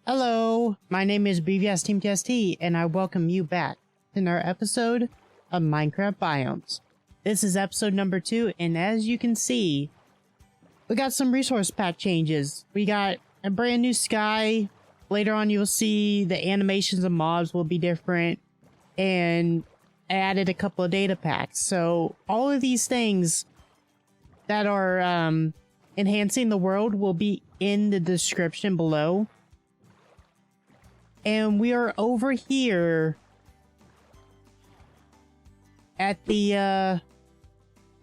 Hello, my name is BVS Team TST, and I welcome you back to another episode of Minecraft Biomes. This is episode number 2, and as you can see, we got some resource pack changes. We got a brand new sky. Later on, you'll see the animations of mobs will be different, and I added a couple of data packs. So all of these things that are enhancing the world will be in the description below. And we are over here at the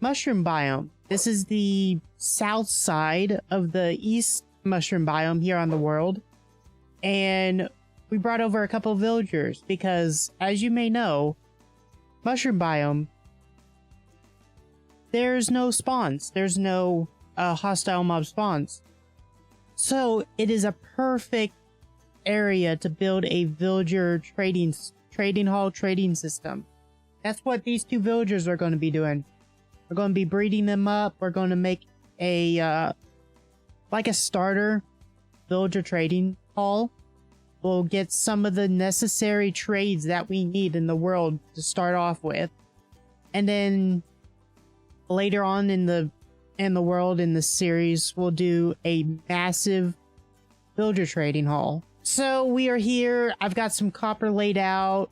mushroom biome. This is the south side of the east mushroom biome here on the world. And we brought over a couple of villagers because, as you may know, mushroom biome, there's no spawns. There's no hostile mob spawns. So it is a perfect area to build a villager trading hall trading system. That's what these two villagers are going to be doing. We're going to be breeding them up. We're going to make a like a starter villager trading hall. We'll get some of the necessary trades that we need in the world to start off with, and then later on in the world, in the series, we'll do a massive villager trading hall. So we are here. I've got some copper laid out,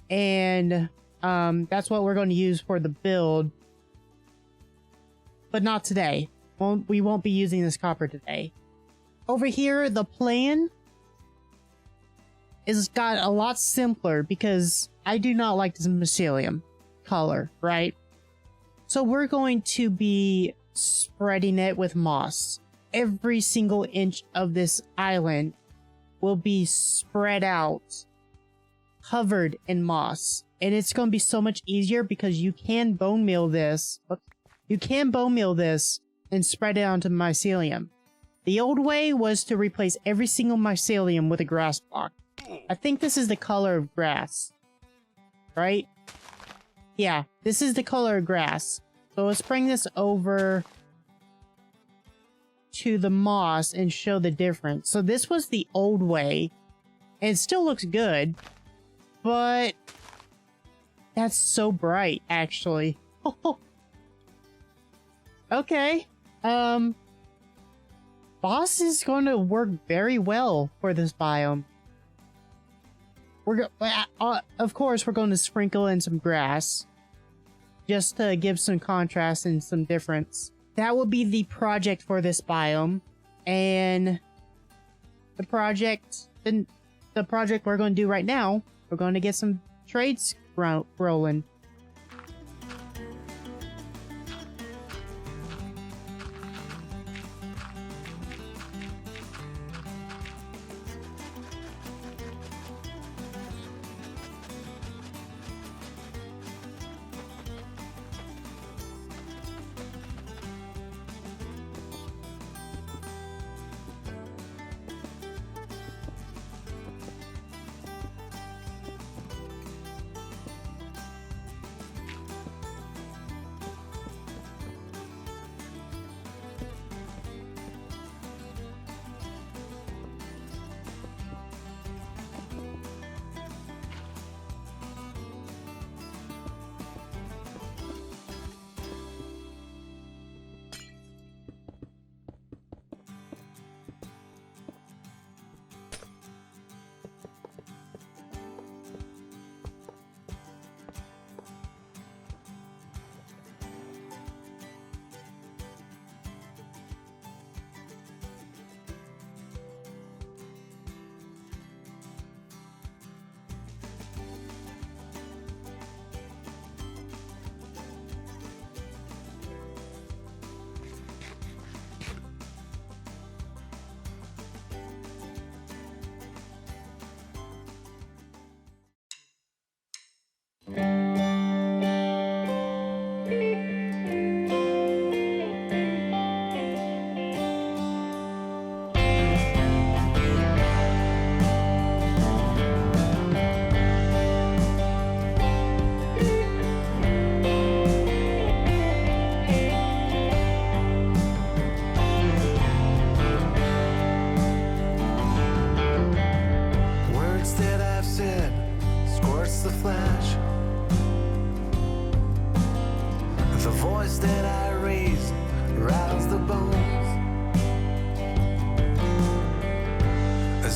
and that's what we're going to use for the build, but not today. We won't be using this copper today. Over here, the plan is got a lot simpler because I do not like this mycelium color, right? So we're going to be spreading it with moss. Every single inch of this island will be spread out, covered in moss. And it's going to be so much easier because you can bone meal this. You can bone meal this and spread it onto mycelium. The old way was to replace every single mycelium with a grass block. I think this is the color of grass, right? Yeah, this is the color of grass. So let's bring this over to the moss and show the difference. So this was the old way, and it still looks good, but that's so bright, actually. Okay. Boss is going to work very well for this biome. Of course, we're going to sprinkle in some grass just to give some contrast and some difference. That will be the project for this biome, and the project we're going to do right now, we're going to get some trades rolling.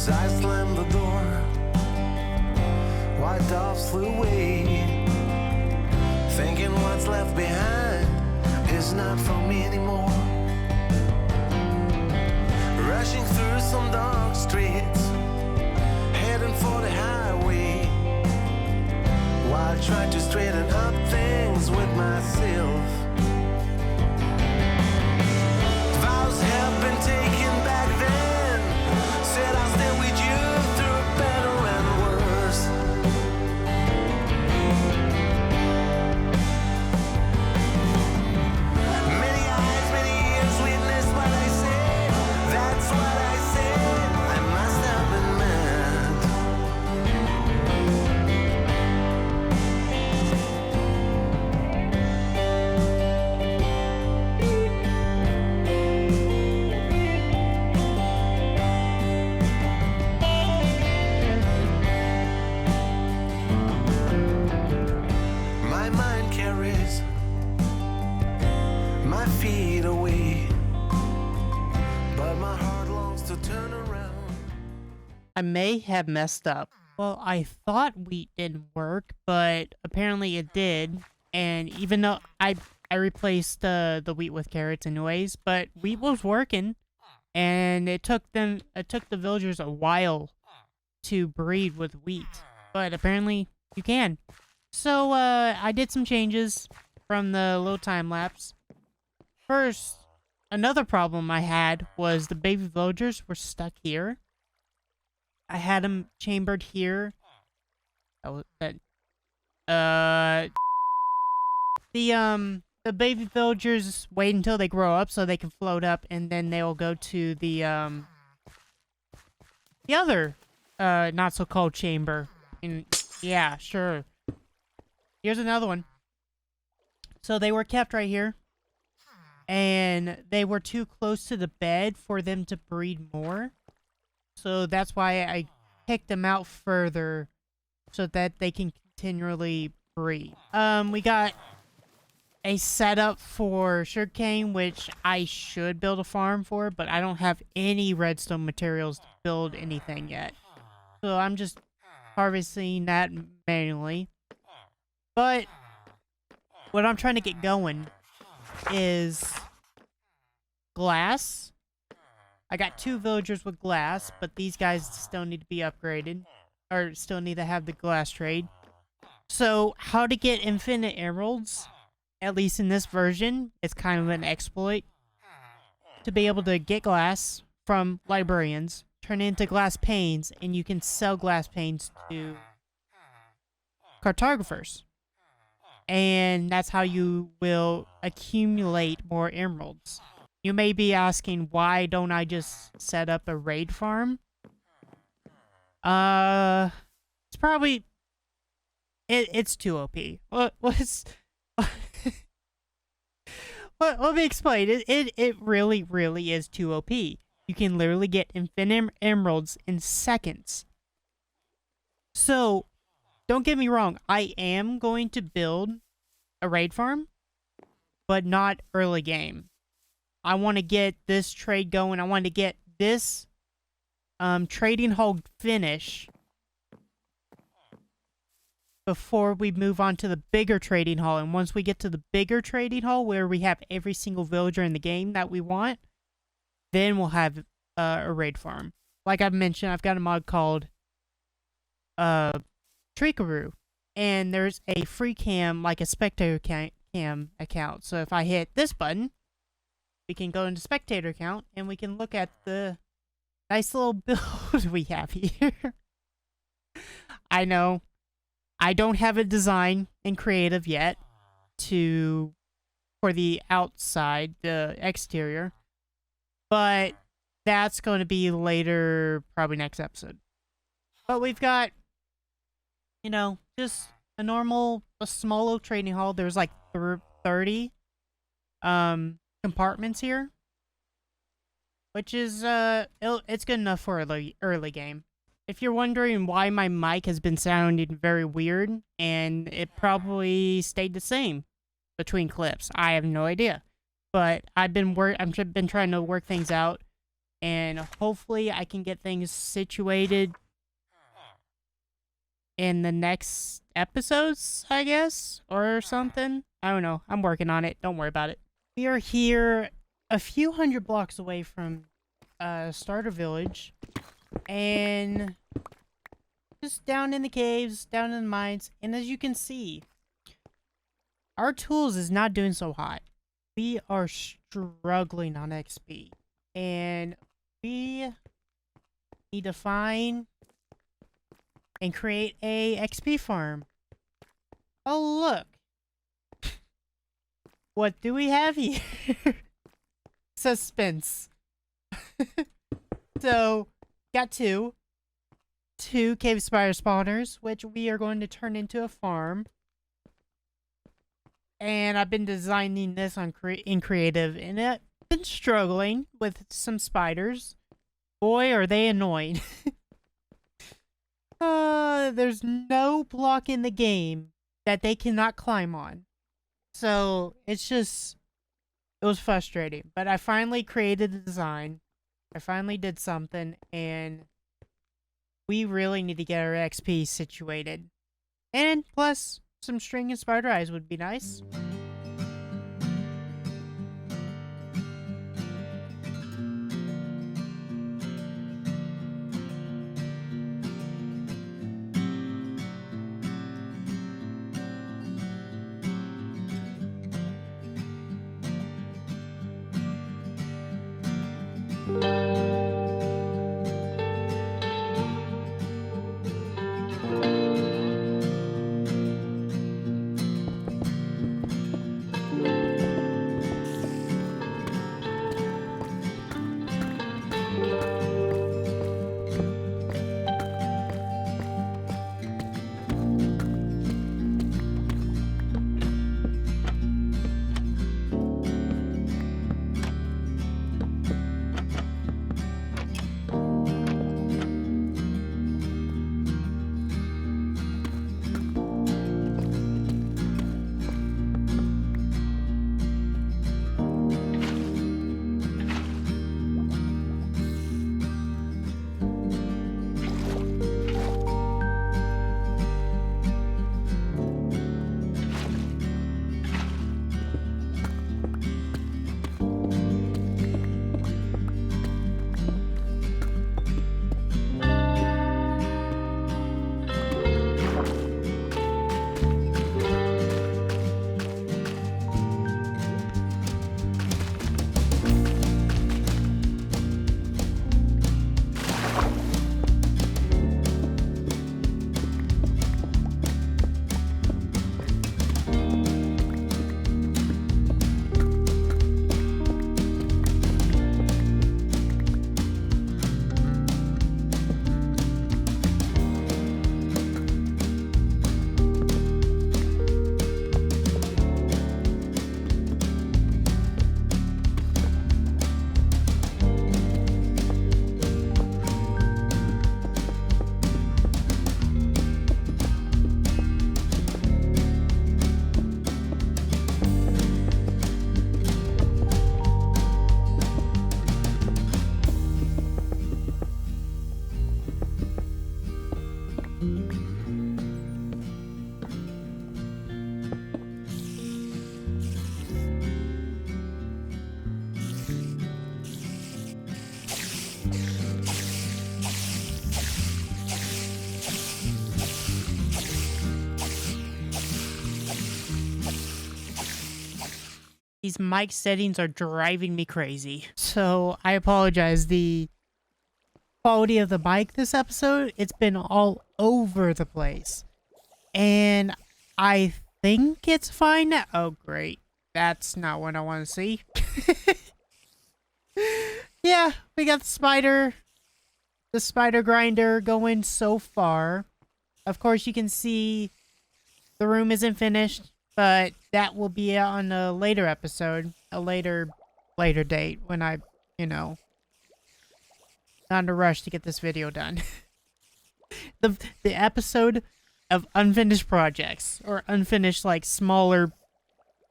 As I slammed the door, white doves flew away, thinking what's left behind is not for me anymore. Rushing through some dark streets, heading for the highway, while trying to straighten up things with myself. Vows have been taken back then, said I'll stay with you through better and worse. Many eyes, many ears witnessed what I said. That's what I said. I must have been mad. My mind carries my feet away, but my heart longs to turn around. I may have messed up. Well, I thought wheat didn't work, but apparently it did. And even though I replaced the wheat with carrots anyways, but wheat was working, and it took the villagers a while to breed with wheat. But apparently you can. So I did some changes from the little time lapse. First, another problem I had was the baby villagers were stuck here. I had them chambered here. The baby villagers wait until they grow up so they can float up, and then they will go to the other not so cold chamber. And yeah, sure. Here's another one. So they were kept right here, and they were too close to the bed for them to breed more. So that's why I kicked them out further so that they can continually breed. We got a setup for Sugarcane, which I should build a farm for, but I don't have any redstone materials to build anything yet. So I'm just harvesting that manually. But what I'm trying to get going is glass. I got 2 villagers with glass, but these guys still need to be upgraded, or still need to have the glass trade. So how to get infinite emeralds, at least in this version, it's kind of an exploit to be able to get glass from librarians, turn it into glass panes, and you can sell glass panes to cartographers. And that's how you will accumulate more emeralds. You may be asking, why don't I just set up a raid farm? It's probably... It's too OP. What's... Let me explain. It really is too OP. You can literally get infinite emeralds in seconds. So, don't get me wrong. I am going to build a raid farm, but not early game. I want to get this trade going. I want to get this trading hall finish before we move on to the bigger trading hall. And once we get to the bigger trading hall, where we have every single villager in the game that we want, then we'll have a raid farm. Like I've mentioned, I've got a mod called Trikaroo, and there's a free cam, like a spectator cam account. So if I hit this button, we can go into spectator account, and we can look at the nice little build we have here. I know, I don't have a design in creative yet for the outside, the exterior, but that's going to be later, probably next episode. But we've got, you know, just a small little trading hall. There's like 30 compartments here, which is it's good enough for early game. If you're wondering why my mic has been sounding very weird, and it probably stayed the same between clips, I have no idea. But I've been trying to work things out, And hopefully I can get things situated in the next episodes, I guess, or something. I don't know. I'm working on it. Don't worry about it. We are here a few hundred blocks away from Starter Village. And just down in the caves, down in the mines. And as you can see, our tools is not doing so hot. We are struggling on XP. And we need to find and create a XP farm. Oh, look. What do we have here? Suspense. So, got two cave spider spawners, which we are going to turn into a farm. And I've been designing this on in creative, and I've been struggling with some spiders. Boy, are they annoying. There's no block in the game that they cannot climb on. So, it was frustrating. But I finally created the design. I finally did something, and we really need to get our XP situated. And plus, some string and spider eyes would be nice. These mic settings are driving me crazy. So I apologize. The quality of the mic this episode, it's been all over the place. And I think it's fine now. Oh, great. That's not what I want to see. Yeah, we got the spider grinder going so far. Of course, you can see the room isn't finished, but that will be on a later episode, a later date when I, not in a rush to get this video done. the episode of unfinished projects, or unfinished, like, smaller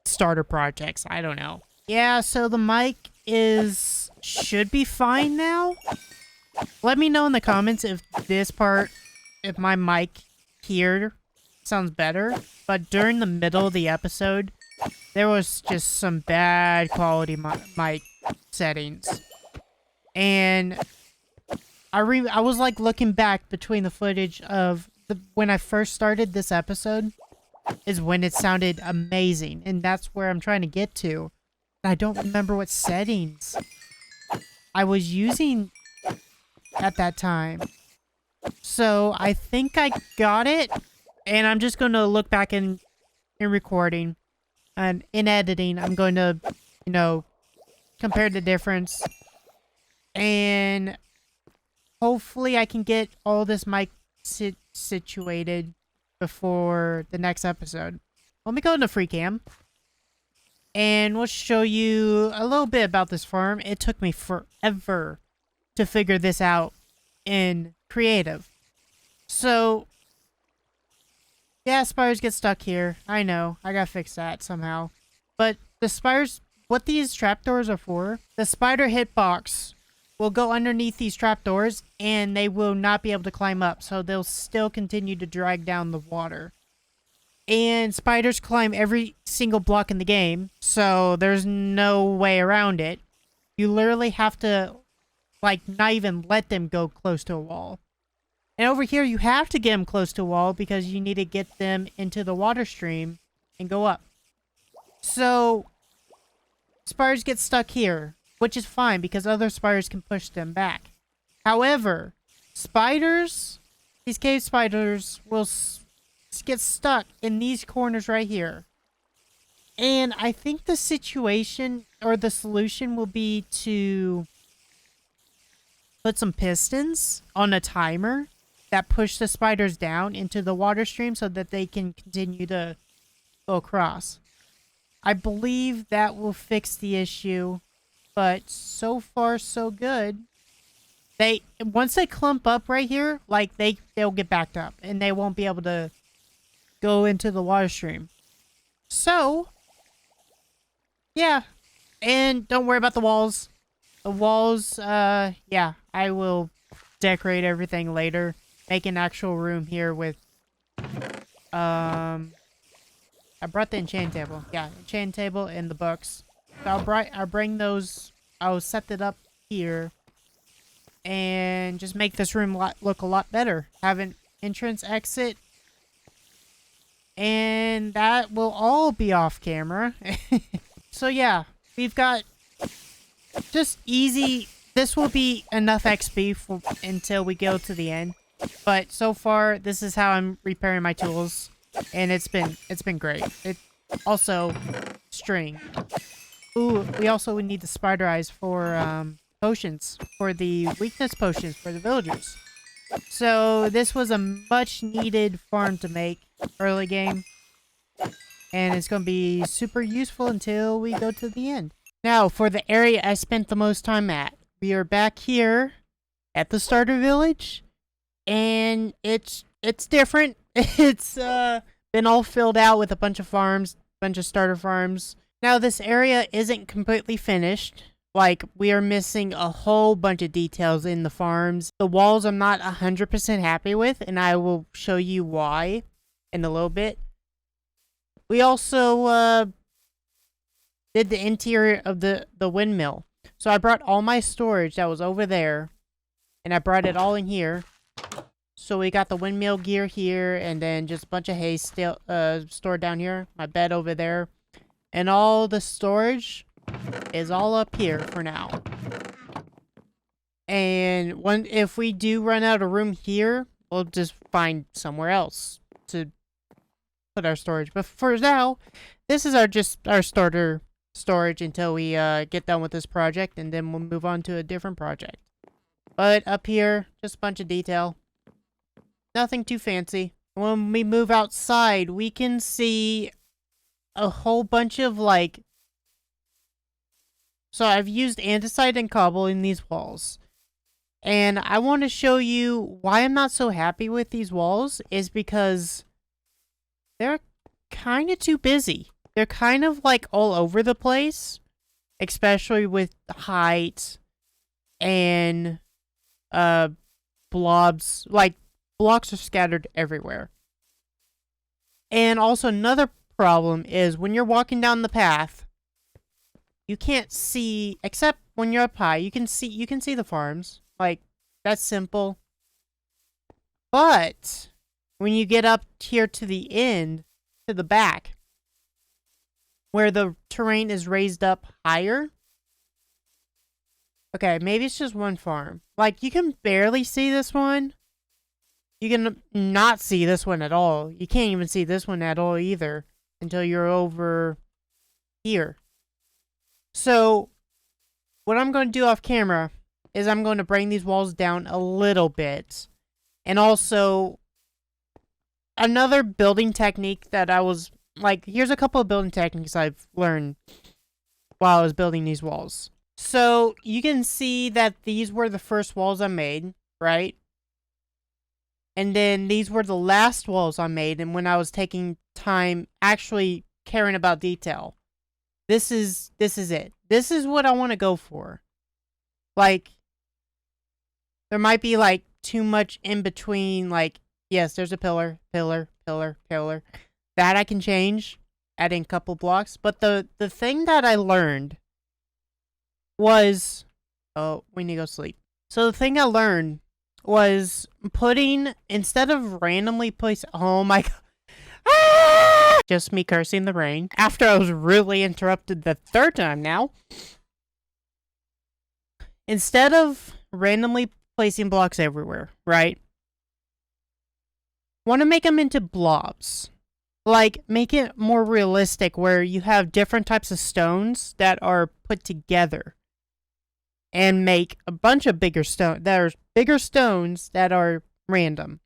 starter projects. I don't know. Yeah, so the mic should be fine now. Let me know in the comments if if my mic here sounds better. But during the middle of the episode, there was just some bad quality mic settings. And I was like looking back between the footage of when I first started this episode is when it sounded amazing. And that's where I'm trying to get to. I don't remember what settings I was using at that time. So I think I got it. And I'm just going to look back in recording. And in editing, I'm going to, compare the difference. And hopefully I can get all this mic situated before the next episode. Let me go into free cam. And we'll show you a little bit about this farm. It took me forever to figure this out in creative. So, yeah, spiders get stuck here. I know. I gotta fix that somehow. But the spiders, what these trapdoors are for, the spider hitbox will go underneath these trapdoors and they will not be able to climb up. So they'll still continue to drag down the water. And spiders climb every single block in the game, so there's no way around it. You literally have to, not even let them go close to a wall. And over here, you have to get them close to a wall because you need to get them into the water stream and go up. So, spiders get stuck here, which is fine because other spiders can push them back. However, these cave spiders will get stuck in these corners right here. And I think the situation or the solution will be to put some pistons on a timer that push the spiders down into the water stream so that they can continue to go across. I believe that will fix the issue, but so far so good. Once they clump up right here, they'll get backed up and they won't be able to go into the water stream. So, yeah. And don't worry about the walls. The walls, yeah, I will decorate everything later. Make an actual room here with, I brought the enchant table. Yeah, enchant table and the books. So I'll bring those, I'll set it up here. And just make this room look a lot better. Have an entrance, exit. And that will all be off camera. So yeah, we've got just easy. This will be enough XP until we go to the end. But so far, this is how I'm repairing my tools, and it's been great. It also string. Ooh, we also would need the spider eyes for potions, for the weakness potions for the villagers. So this was a much needed farm to make early game, and it's going to be super useful until we go to the end. Now for the area I spent the most time at, we are back here at the starter village, and it's different. It's been all filled out with a bunch of farms, bunch of starter farms. Now this area isn't completely finished. We are missing a whole bunch of details in the farms. The walls I'm not 100% happy with, and I will show you why in a little bit. We also did the interior of the windmill. So I brought all my storage that was over there, and I brought it all in here. So we got the windmill gear here, and then just a bunch of hay still stored down here. My bed over there. And all the storage is all up here for now. And if we do run out of room here, we'll just find somewhere else to put our storage. But for now, this is our starter storage until we get done with this project, and then we'll move on to a different project. But up here, just a bunch of detail. Nothing too fancy. When we move outside, we can see a whole bunch of so I've used andesite and cobble in these walls. And I want to show you why I'm not so happy with these walls is because they're kind of too busy. They're kind of all over the place. especially with height and blobs. Like, blocks are scattered everywhere. And also another problem is when you're walking down the path, you can't see, except when you're up high, you can see the farms. Like, that's simple. But when you get up here to the end, to the back, where the terrain is raised up higher. Okay, maybe it's just one farm. Like, you can barely see this one. You can not see this one at all. You can't even see this one at all either until you're over here. So, what I'm going to do off camera is I'm going to bring these walls down a little bit. And also, another building technique that I was, like, here's a couple of building techniques I've learned while I was building these walls. So, you can see that these were the first walls I made, right? And then these were the last walls I made, and when I was taking time actually caring about detail. This is it. This is what I want to go for. Like, there might be, like, too much in between, like, yes, there's a pillar. That I can change, adding a couple blocks. But the thing that I learned was... Oh, we need to go sleep. So the thing I learned was putting, instead of randomly placing... Oh my god. Ah! Just me cursing the rain. After I was really interrupted the third time now. Instead of randomly placing blocks everywhere, right? Want to make them into blobs. Like, make it more realistic where you have different types of stones that are put together. And make a bunch of bigger stones. There's bigger stones that are random.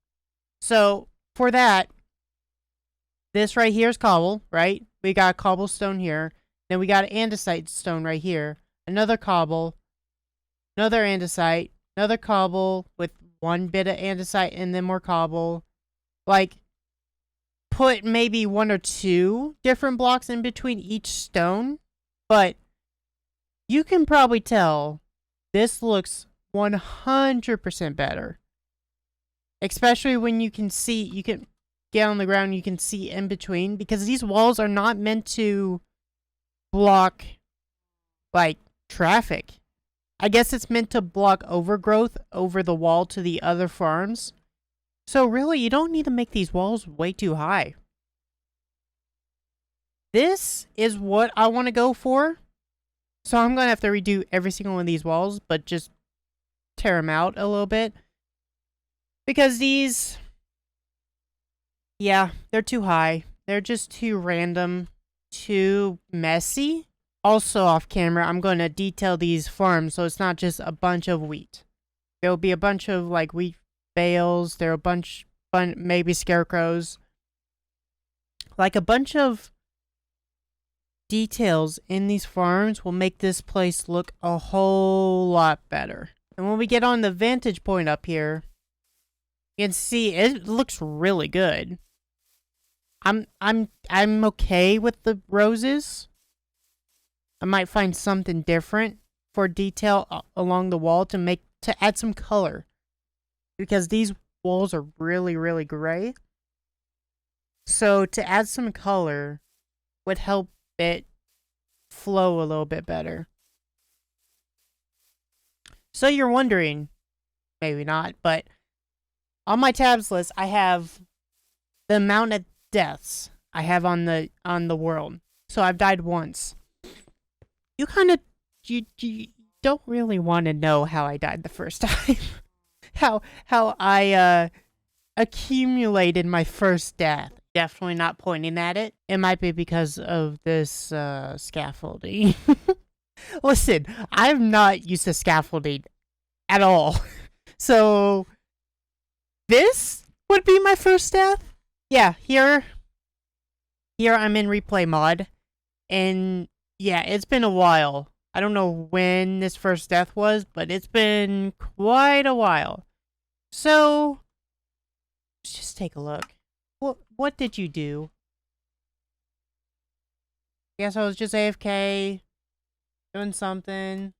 So, for that, this right here is cobble, right? We got cobblestone here. Then we got an andesite stone right here. Another cobble. Another andesite. Another cobble with one bit of andesite and then more cobble. Like, put maybe one or two different blocks in between each stone. But you can probably tell this looks 100% better. Especially when you can see, you can get on the ground, you can see in between. Because these walls are not meant to block, like, traffic. I guess it's meant to block overgrowth over the wall to the other farms. So really, you don't need to make these walls way too high. This is what I want to go for. So I'm going to have to redo every single one of these walls, but just tear them out a little bit. Because these, yeah, they're too high. They're just too random, too messy. Also off camera, I'm going to detail these farms so it's not just a bunch of wheat. There will be a bunch of, like, wheat bales. There are a bunch, maybe scarecrows. Like, a bunch of details in these farms will make this place look a whole lot better. And when we get on the vantage point up here, you can see it looks really good. I'm okay with the roses. I might find something different for detail along the wall to add some color. Because these walls are really, really gray. So to add some color would help it flow a little bit better. So you're wondering, maybe not, but on my tabs list I have the amount of deaths I have on the world. So I've died once. You don't really want to know how I died the first time. how I accumulated my first death. Definitely not pointing at it. It might be because of this scaffolding. Listen, I'm not used to scaffolding at all. So this would be my first death. Yeah, here I'm in replay mod. And yeah, it's been a while. I don't know when this first death was, but it's been quite a while. So let's just take a look. What did you do? Guess I was just AFK. Doing something.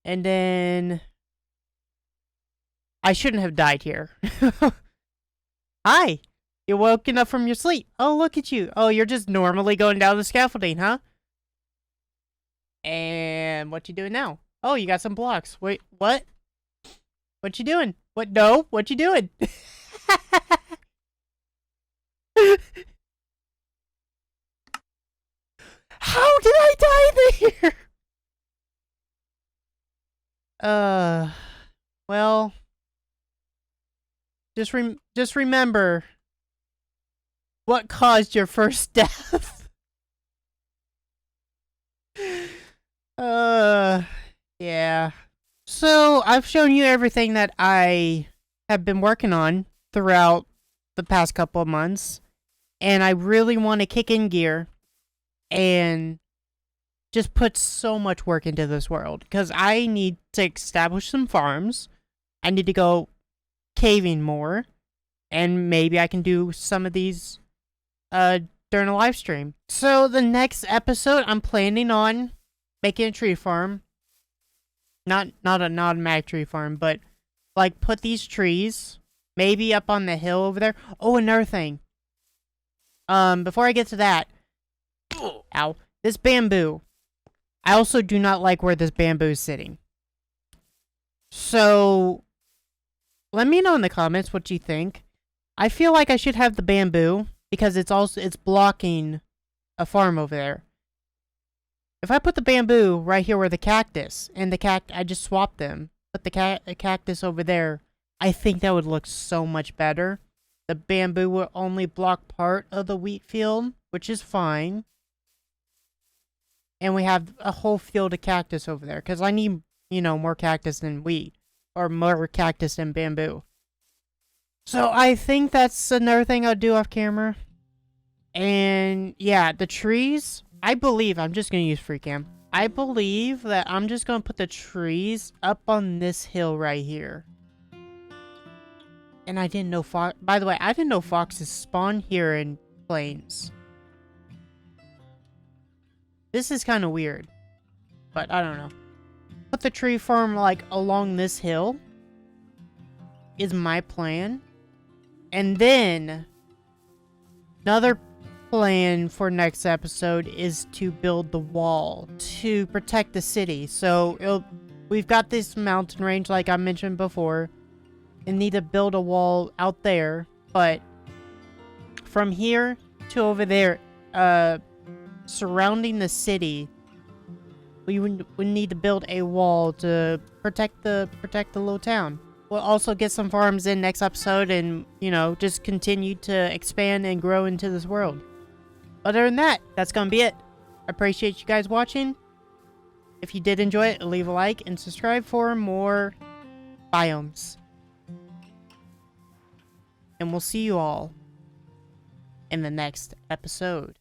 And then... I shouldn't have died here. Hi! You're woken up from your sleep. Oh, look at you. Oh, you're just normally going down the scaffolding, huh? And what you doing now? Oh, you got some blocks. Wait, what? What you doing? What? No, what you doing? How did I die there? Well, just remember what caused your first death. Yeah. So, I've shown you everything that I have been working on throughout the past couple of months, and I really want to kick in gear and just put so much work into this world, because I need to establish some farms. I need to go caving more, and maybe I can do some of these during a live stream. So the next episode, I'm planning on making a tree farm. Not an automatic tree farm, but like put these trees maybe up on the hill over there. Oh, another thing. Before I get to that, ow, this bamboo. I also do not like where this bamboo is sitting. So, let me know in the comments what you think. I feel like I should have the bamboo because it's blocking a farm over there. If I put the bamboo right here where the cactus and I just swapped them, put the cactus over there, I think that would look so much better. The bamboo will only block part of the wheat field, which is fine. And we have a whole field of cactus over there, because I need, more cactus than wheat, or more cactus than bamboo. So I think that's another thing I'll do off camera. And yeah, the trees, I believe, I'm just going to use free cam. I believe that I'm just going to put the trees up on this hill right here. And I didn't know by the way, I didn't know foxes spawn here in plains. This is kind of weird, but I don't know. Put the tree farm like along this hill is my plan. And then another plan for next episode is to build the wall to protect the city. So we've got this mountain range like I mentioned before, and need to build a wall out there, but from here to over there, surrounding the city, we need to build a wall to protect the little town. We'll also get some farms in next episode, and just continue to expand and grow into this world. Other than that, that's gonna be it. I appreciate you guys watching. If you did enjoy it, leave a like and subscribe for more biomes. And we'll see you all in the next episode.